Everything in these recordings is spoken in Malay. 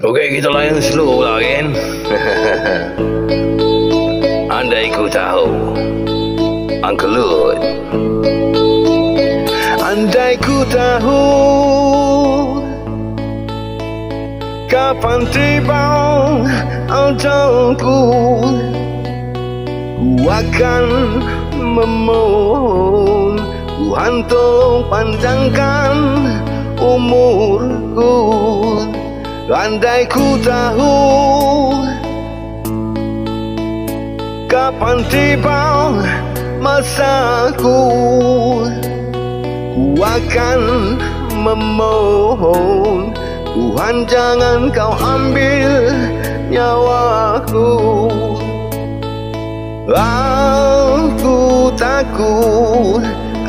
Okey, kita layan slow lah kan. Andai ku tahu, Uncle Lut. Andai ku tahu kapan tiba ajalku, ku akan memohon Tuhan tolong panjangkan umurku. Andai ku tahu kapan tiba masaku, ku akan memohon Tuhan jangan kau ambil nyawaku. Aku takut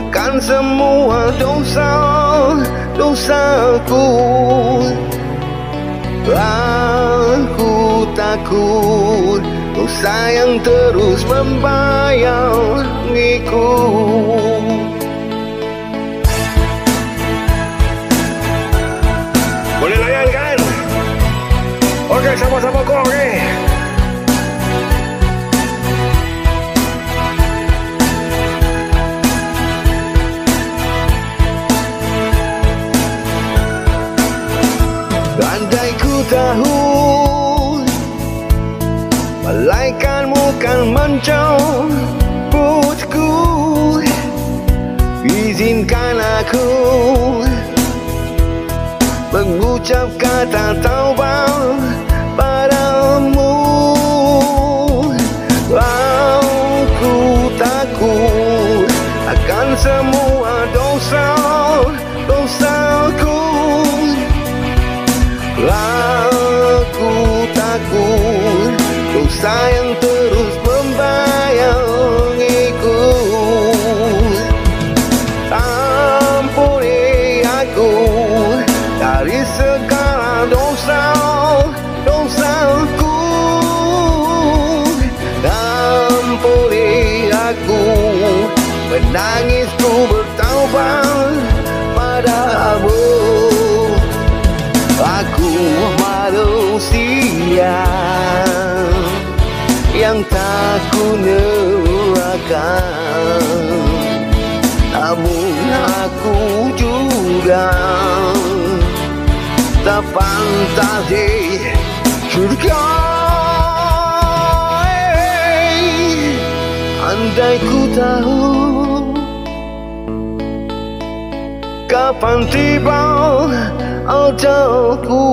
akan semua dosa-dosaku. Aku takut dosa yang terus membayangiku. Boleh layan kan? Okey, sama-sama kau, okey? Andai ku tahu malaikatmu kan menjemputku, izinkan aku mengucap kata taubat padamu. Aku takut akan semua dosa-dosaku. Aku takut dosa yang terus membayangiku. Ampuni aku dari segala dosa-dosaku. Ampuni aku menangisku bertaubat padamu. Aku manusia yang takut neraka, namun aku juga tak pantas di surga. Andai ku tahu kapan tiba ajalku,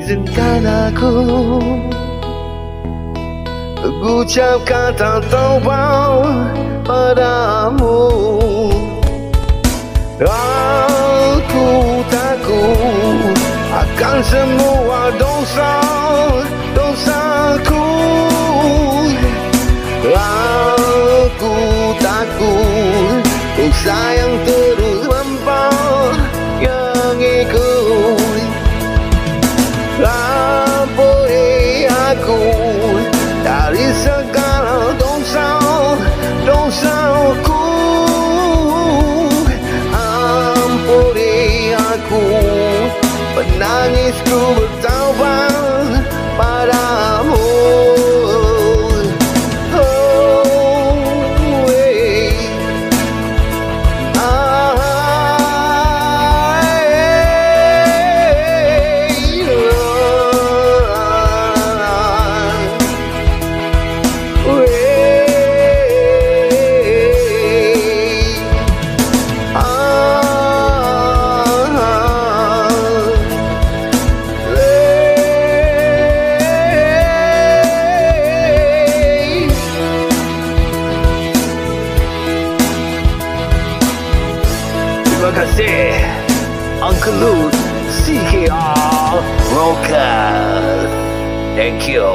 izinkan aku mengucap kata taubat padamu. Aku takut akan semua dosa-dosaku. Aku takut dosa yang terus membayangiku. Ampuni aku dari segala dosa-dosaku. Ampuni aku menangisku bertaubat padamu. Terima kasih Uncle Lut CKR Rockers. Thank you.